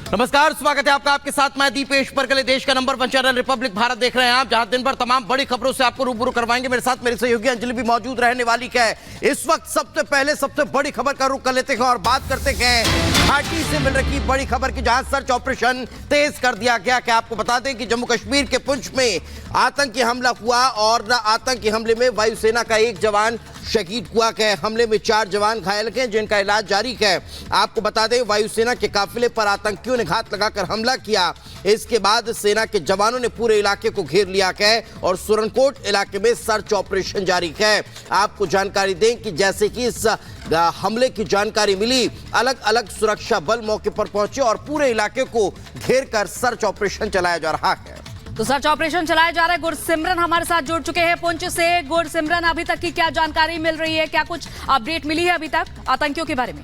नमस्कार, स्वागत है आपका। आपके साथ मैं दीपेश परगले। देश का नंबर 1 चैनल रिपब्लिक भारत देख रहे हैं आप, जहां दिन भर तमाम बड़ी खबरों से आपको रूबरू करवाएंगे। मेरे साथ मेरी सहयोगी अंजलि भी मौजूद रहने वाली है। इस वक्त सबसे पहले सबसे बड़ी खबर का रुख कर लेते हैं और बात करते हैं घाटी से मिल रही बड़ी खबर की, जहां सर्च ऑपरेशन तेज कर दिया गया। क्या आपको बता दें कि जम्मू कश्मीर के पुंछ में आतंकी हमला हुआ और आतंकी हमले में वायुसेना का एक जवान शहीद हुआ है। हमले में 4 जवान घायल हैं, जिनका इलाज जारी है। आपको बता दें, वायुसेना के काफिले पर आतंकियों ने घात लगाकर हमला किया। इसके बाद सेना के जवानों ने पूरे इलाके को घेर लिया है और सुरनकोट इलाके में सर्च ऑपरेशन जारी है। आपको जानकारी दें कि जैसे कि इस हमले की जानकारी मिली, अलग अलग सुरक्षा बल मौके पर पहुंचे और पूरे इलाके को घेर कर सर्च ऑपरेशन चलाया जा रहा है। तो सर्च ऑपरेशन चलाया जा रहा है। गुरसिमरन हमारे साथ जुड़ चुके हैं पुंछ से। गुरसिमरन, अभी तक की क्या जानकारी मिल रही है? क्या कुछ अपडेट मिली है अभी तक आतंकियों के बारे में?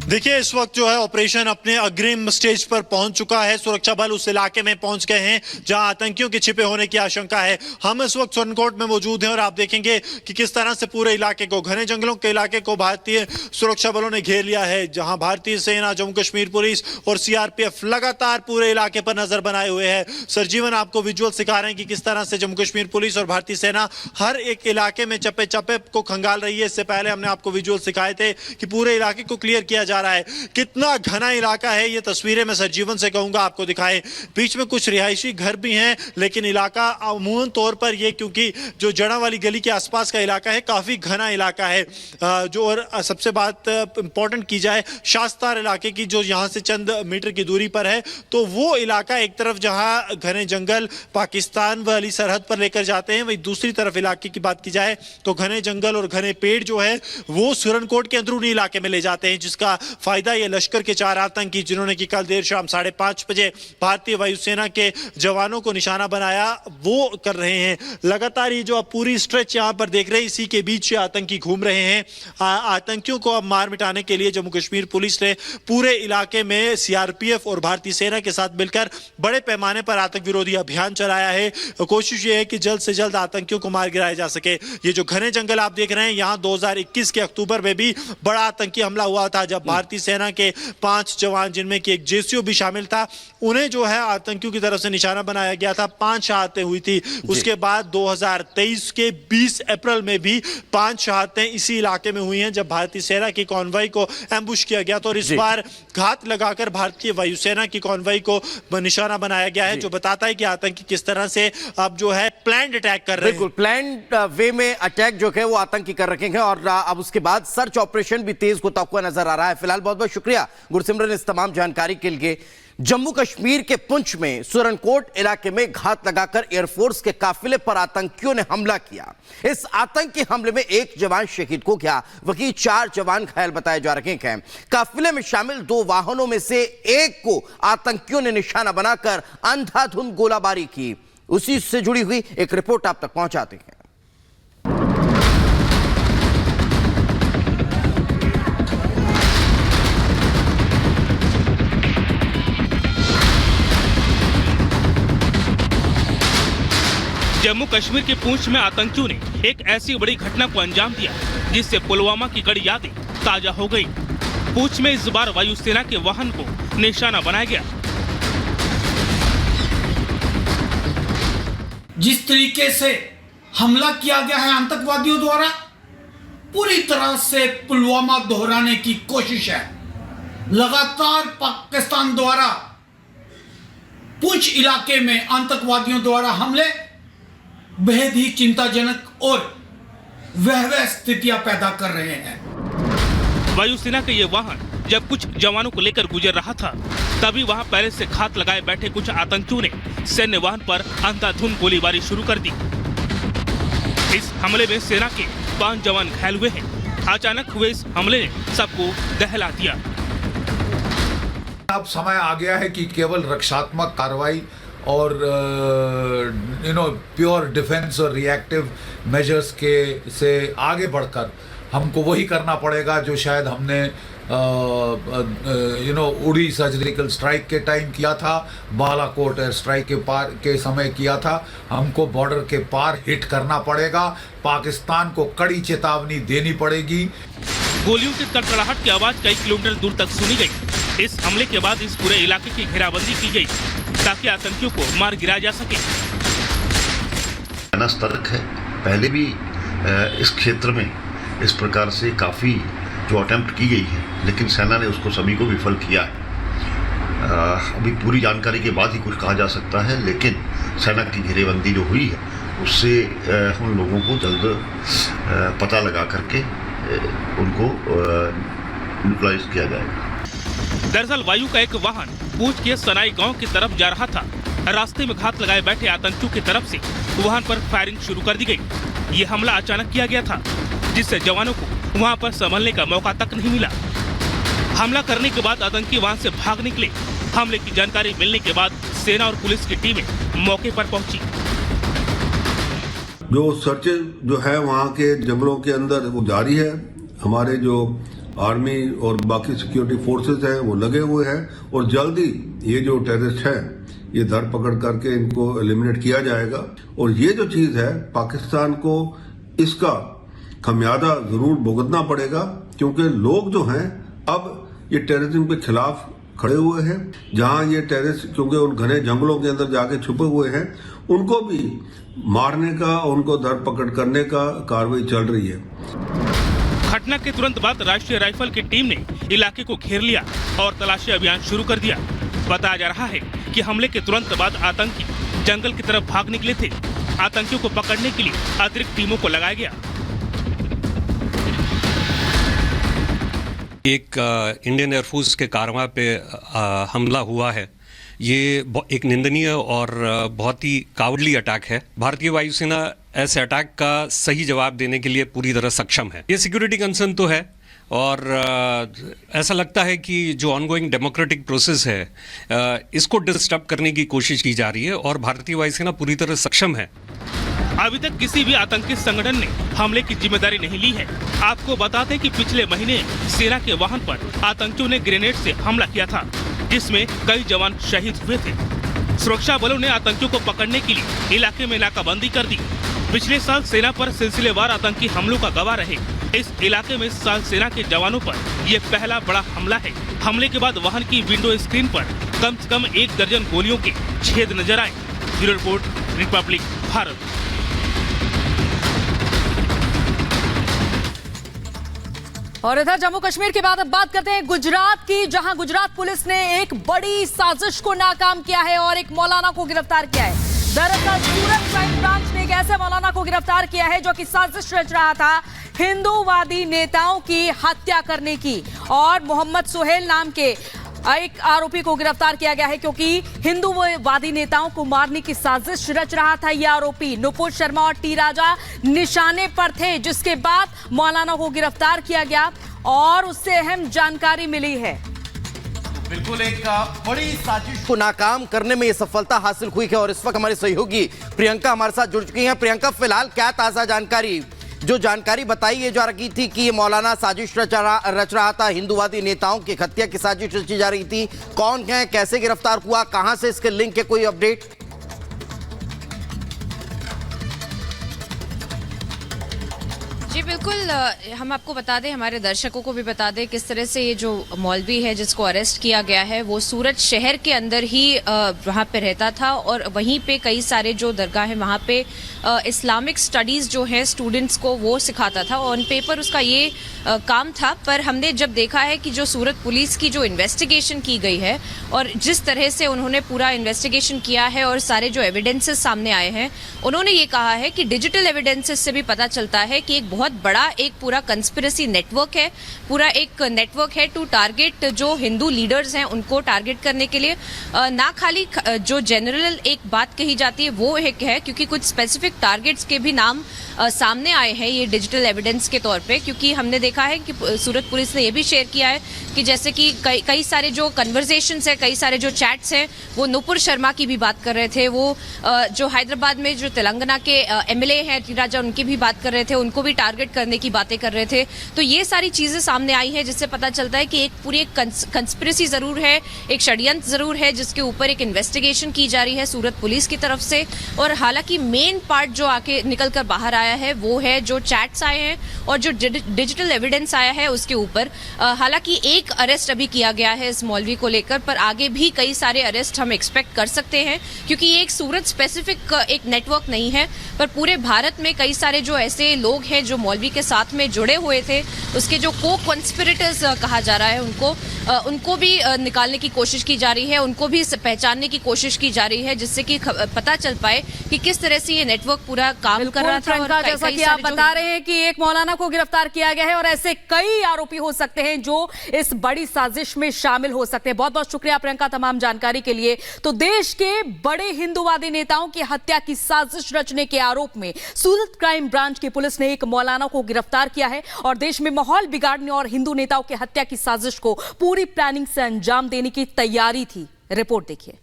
देखिए, इस वक्त जो है ऑपरेशन अपने अग्रिम स्टेज पर पहुंच चुका है। सुरक्षा बल उस इलाके में पहुंच गए हैं जहां आतंकियों के छिपे होने की आशंका है। हम इस वक्त सुरनकोट में मौजूद हैं और आप देखेंगे कि किस तरह से पूरे इलाके को, घने जंगलों के इलाके को भारतीय सुरक्षा बलों ने घेर लिया है। जहां भारतीय सेना, जम्मू कश्मीर पुलिस और सीआरपीएफ लगातार पूरे इलाके पर नजर बनाए हुए है। सरजीवन आपको विजुअल सिखा रहे हैं कि किस तरह से जम्मू कश्मीर पुलिस और भारतीय सेना हर एक इलाके में चप्पे चप्पे को खंगाल रही है। इससे पहले हमने आपको विजुअल सिखाए थे कि पूरे इलाके को क्लियर किया जा रहा है। कितना घना इलाका है, ये तस्वीरें मैं सरजीवन से कहूंगा आपको दिखाएं। बीच में कुछ रिहायशी घर भी हैं, लेकिन इलाका अमूमन तौर पर ये, क्योंकि जो जड़ा वाली गली के आसपास का इलाका है, काफी घना इलाका है। जो और सबसे बात इंपॉर्टेंट की जाए शास्तार इलाके की, जो यहां से चंद मीटर की दूरी पर है, तो वो इलाका एक तरफ जहां घने जंगल पाकिस्तान वाली सरहद पर लेकर जाते हैं, वही दूसरी तरफ इलाके की बात की जाए तो घने जंगल और घने पेड़ जो है वो सुरनकोट के अंदरूनी इलाके में ले जाते हैं, जिसका फायदा ये लश्कर के 4 आतंकी, जिन्होंने कि कल देर शाम 5:30 बजे भारतीय वायुसेना के जवानों को निशाना बनाया, वो कर रहे हैं। लगातार ये जो आप पूरी स्ट्रेच यहां पर देख रहे हैं, इसी के बीच आतंकी घूम रहे हैं। आतंकियों को अब मार मिटाने के लिए जम्मू कश्मीर पुलिस ने पूरे इलाके में सीआरपीएफ और भारतीय सेना के साथ मिलकर बड़े पैमाने पर आतंक विरोधी अभियान चलाया है। कोशिश ये है कि जल्द से जल्द आतंकियों को मार गिराया जा सके। ये जो घने जंगल आप देख रहे हैं, यहां 2021 के अक्टूबर में भी बड़ा आतंकी हमला हुआ था, जब भारतीय सेना के 5 जवान, जिनमें कि एक जेसीओ भी शामिल था, उन्हें जो है आतंकियों की तरफ से निशाना बनाया गया था। 5 शहादतें हुई थी। उसके बाद 2023 के 20 अप्रैल में भी 5 शहादतें इसी इलाके में हुई हैं, जब भारतीय सेना की कॉन्वॉय को एम्बुश किया गया था। और इस बार घात लगाकर भारतीय वायुसेना की कॉन्वॉय को निशाना बनाया गया है, जो बताता है कि आतंकी किस तरह से अब जो है प्लान्ड अटैक कर रहे हैं। बिल्कुल प्लान्ड वे में अटैक जो है वो आतंकी कर रखे हैं और अब उसके बाद सर्च ऑपरेशन भी तेज होता हुआ नजर आ रहा है। फिलहाल बहुत बहुत शुक्रिया गुरसिमरन इस तमाम जानकारी के लिए। जम्मू कश्मीर के पुंछ में सुरनकोट इलाके में घात लगाकर एयरफोर्स के काफिले पर आतंकियों ने हमला किया। इस आतंकी हमले में 1 जवान शहीद हो गया, वहीं 4 जवान घायल बताए जा रहे हैं। काफिले में शामिल 2 वाहनों में से एक को आतंकियों ने निशाना बनाकर अंधाधुंध गोलाबारी की। उसी से जुड़ी हुई एक रिपोर्ट आप तक पहुंचाते हैं। जम्मू कश्मीर के पुंछ में आतंकियों ने एक ऐसी बड़ी घटना को अंजाम दिया, जिससे पुलवामा की कड़ी यादें ताजा हो गई। पुंछ में इस बार वायुसेना के वाहन को निशाना बनाया गया। जिस तरीके से हमला किया गया है आतंकवादियों द्वारा, पूरी तरह से पुलवामा दोहराने की कोशिश है। लगातार पाकिस्तान द्वारा पुंछ इलाके में आतंकवादियों द्वारा हमले बेहद ही चिंताजनक और वहवह स्थितियां पैदा कर रहे हैं। वायुसेना का ये वाहन जब कुछ जवानों को लेकर गुजर रहा था, तभी वहां पहले से घात लगाए बैठे कुछ आतंकियों ने सैन्य वाहन पर अंधाधुंध गोलीबारी शुरू कर दी। इस हमले में सेना के 5 जवान घायल हुए हैं। अचानक हुए इस हमले ने सबको दहला दिया। अब समय आ गया है कि केवल रक्षात्मक कार्रवाई और प्योर डिफेंस और रिएक्टिव मेजर्स के से आगे बढ़कर हमको वही करना पड़ेगा जो शायद हमने उड़ी सर्जिकल स्ट्राइक के टाइम किया था, बालाकोट एयर स्ट्राइक के समय किया था। हमको बॉर्डर के पार हिट करना पड़ेगा, पाकिस्तान को कड़ी चेतावनी देनी पड़ेगी। गोलियों की तड़तड़ाहट की आवाज कई किलोमीटर दूर तक सुनी गई। इस हमले के बाद इस पूरे इलाके की घेराबंदी की गई ताकि आतंकियों को मार गिराया जा सके। सेना सतर्क है। पहले भी इस क्षेत्र में इस प्रकार से काफ़ी जो अटेम्प्ट की गई है, लेकिन सेना ने उसको सभी को विफल किया है। अभी पूरी जानकारी के बाद ही कुछ कहा जा सकता है, लेकिन सेना की घेरेबंदी जो हुई है उससे उन लोगों को जल्द पता लगा करके उनको न्यूट्रलाइज किया जाएगा। दरअसल वायु का एक वाहन पूंछ के सनाई गांव की तरफ जा रहा था। रास्ते में घात लगाए बैठे आतंकियों की तरफ से वाहन पर फायरिंग शुरू कर दी गई। ये हमला अचानक किया गया था, जिससे जवानों को वहां पर संभलने का मौका तक नहीं मिला। हमला करने के बाद आतंकी वहां से भाग निकले। हमले की जानकारी मिलने के बाद सेना और पुलिस की टीमें मौके पर पहुंची। जो सर्चेज जो है वहाँ के जंगलों के अंदर वो जारी है। हमारे जो आर्मी और बाकी सिक्योरिटी फोर्सेस हैं वो लगे हुए हैं और जल्दी ये जो टेररिस्ट है ये धर पकड़ करके इनको एलिमिनेट किया जाएगा। और ये जो चीज है पाकिस्तान को इसका खमियाजा जरूर भुगतना पड़ेगा, क्योंकि लोग जो हैं अब ये टेररिज्म के खिलाफ खड़े हुए हैं। जहां ये टेररिस्ट क्योंकि उन घने जंगलों के अंदर जाके छुपे हुए हैं, उनको भी मारने का, उनको धर पकड़ करने का कार्रवाई चल रही है। घटना के तुरंत बाद राष्ट्रीय राइफल की टीम ने इलाके को घेर लिया और तलाशी अभियान शुरू कर दिया। बताया जा रहा है कि हमले के तुरंत बाद आतंकी जंगल की तरफ भाग निकले थे। आतंकियों को पकड़ने के लिए अतिरिक्त टीमों को लगाया गया। एक इंडियन एयरफोर्स के कारवां पे हमला हुआ है। ये एक निंदनीय और बहुत ही कावड़ली अटैक है। भारतीय वायुसेना ऐसे अटैक का सही जवाब देने के लिए पूरी तरह सक्षम है। ये सिक्योरिटी कंसर्न तो है और ऐसा लगता है कि जो ऑनगोइंग डेमोक्रेटिक प्रोसेस है इसको डिस्टर्ब करने की कोशिश की जा रही है और भारतीय वायुसेना पूरी तरह सक्षम है। अभी तक किसी भी आतंकी संगठन ने हमले की जिम्मेदारी नहीं ली है। आपको बता दें कि पिछले महीने सेना के वाहन पर आतंकियों ने ग्रेनेड से हमला किया था, जिसमें कई जवान शहीद हुए थे। सुरक्षा बलों ने आतंकियों को पकड़ने के लिए इलाके में नाकाबंदी कर दी। पिछले साल सेना पर सिलसिलेवार आतंकी हमलों का गवाह रहे इस इलाके में इस साल सेना के जवानों पर यह पहला बड़ा हमला है। हमले के बाद वाहन की विंडो स्क्रीन पर कम से कम 1 दर्जन गोलियों के छेद नजर आए। Bureau report, Republic Bharat. और इधर जम्मू कश्मीर के बाद अब बात करते हैं गुजरात की, जहां गुजरात पुलिस ने एक बड़ी साजिश को नाकाम किया है और एक मौलाना को गिरफ्तार किया है। दरअसल सूरत क्राइम ब्रांच ने एक ऐसे मौलाना को गिरफ्तार किया है जो कि साजिश रच रहा था हिंदूवादी नेताओं की हत्या करने की। और मोहम्मद सुहेल नाम के एक आरोपी को गिरफ्तार किया गया है क्योंकि हिंदूवादी नेताओं को मारने की साजिश रच रहा था। यह आरोपी नुपुर शर्मा और टी राजा निशाने पर थे, जिसके बाद मौलाना को गिरफ्तार किया गया और उससे अहम जानकारी मिली है। बिल्कुल एक बड़ी साजिश को नाकाम करने में ये सफलता हासिल हुई है और इस वक्त हमारी सहयोगी प्रियंका हमारे साथ जुड़ चुकी हैं। प्रियंका, फिलहाल क्या ताजा जानकारी, जो जानकारी बताई ये जा रही थी कि ये मौलाना साजिश रच रहा था, हिंदूवादी नेताओं की हत्या की साजिश रची जा रही थी, कौन है, कैसे गिरफ्तार हुआ, कहां से इसके लिंक है, कोई अपडेट? जी बिल्कुल, हम आपको बता दें, हमारे दर्शकों को भी बता दें किस तरह से ये जो मौलवी है जिसको अरेस्ट किया गया है वो सूरत शहर के अंदर ही वहाँ पे रहता था और वहीं पे कई सारे जो दरगाह है वहाँ पे इस्लामिक स्टडीज़ जो है स्टूडेंट्स को वो सिखाता था। ऑन पेपर उसका ये काम था, पर हमने जब देखा है कि जो सूरत पुलिस की जो इन्वेस्टिगेशन की गई है और जिस तरह से उन्होंने पूरा इन्वेस्टिगेशन किया है और सारे जो एविडेंसेस सामने आए हैं, उन्होंने ये कहा है कि डिजिटल एविडेंसेस से भी पता चलता है कि एक बहुत बड़ा एक पूरा कंस्पिरेसी नेटवर्क है, पूरा एक नेटवर्क है टू टारगेट जो हिंदू लीडर्स हैं उनको टारगेट करने के लिए। ना खाली जो जनरल एक बात कही जाती है वो एक है, क्योंकि कुछ स्पेसिफिक टारगेट्स के भी नाम सामने आए हैं ये डिजिटल एविडेंस के तौर पे। क्योंकि हमने देखा है कि सूरत पुलिस ने ये भी शेयर किया है कि जैसे कि कई सारे जो कन्वर्सेशंस है, कई सारे जो चैट्स हैं, वो नुपुर शर्मा की भी बात कर रहे थे, वो जो हैदराबाद में जो तेलंगाना के एमएलए हैं टी राजा, उनकी भी बात कर रहे थे, उनको भी टारगेट टारगेट करने की बातें कर रहे थे। तो ये सारी चीजें सामने आई है जिससे पता चलता है कि एक पूरी कंस्पिरेसी जरूर है, एक षड्यंत्र जरूर है जिसके ऊपर एक इन्वेस्टिगेशन की जा रही है सूरत पुलिस की तरफ से। और हालांकि मेन पार्ट जो आके निकल कर बाहर आया है वो है जो चैट्स आए हैं और जो डिजिटल एविडेंस आया है उसके ऊपर। हालांकि एक अरेस्ट अभी किया गया है इस मौलवी को लेकर, पर आगे भी कई सारे अरेस्ट हम एक्सपेक्ट कर सकते हैं क्योंकि ये एक सूरत स्पेसिफिक एक नेटवर्क नहीं है, पर पूरे भारत में कई सारे जो ऐसे लोग हैं जो मौलवी के साथ में जुड़े हुए थे, उसके जो को-कॉन्स्पिरेटर्स कहा जा रहा है उनको भी निकालने की कोशिश की जा रही है, उनको भी पहचानने की कोशिश की जा रही है जिससे कि पता चल पाए कि किस तरह से ये नेटवर्क पूरा काम कर रहा था। प्रियंका, जैसा कि आप बता रहे हैं कि एक मौलाना को गिरफ्तार किया गया है और ऐसे कई आरोपी हो सकते हैं जो इस बड़ी साजिश में शामिल हो सकते हैं। बहुत बहुत शुक्रिया प्रियंका तमाम जानकारी के लिए। तो देश के बड़े हिंदूवादी नेताओं की हत्या की साजिश रचने के आरोप में सूरत क्राइम ब्रांच की पुलिस ने एक मौलाना को गिरफ्तार किया है और देश में माहौल बिगाड़ने और हिंदू नेताओं की हत्या की साजिश को पूरी प्लानिंग से अंजाम देने की तैयारी थी। रिपोर्ट देखिए।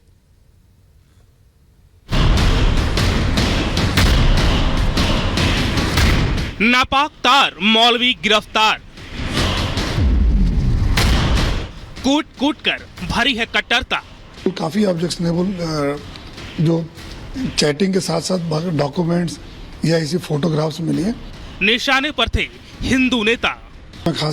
नापाक तार मौलवी गिरफ्तार। कूट कूट कर भरी है कट्टरता। काफी ऑब्जेक्शनेबल जो चैटिंग के साथ साथ डॉक्यूमेंट्स या ऐसी फोटोग्राफ्स मिली है। निशाने पर थे हिंदू नेता। खासकर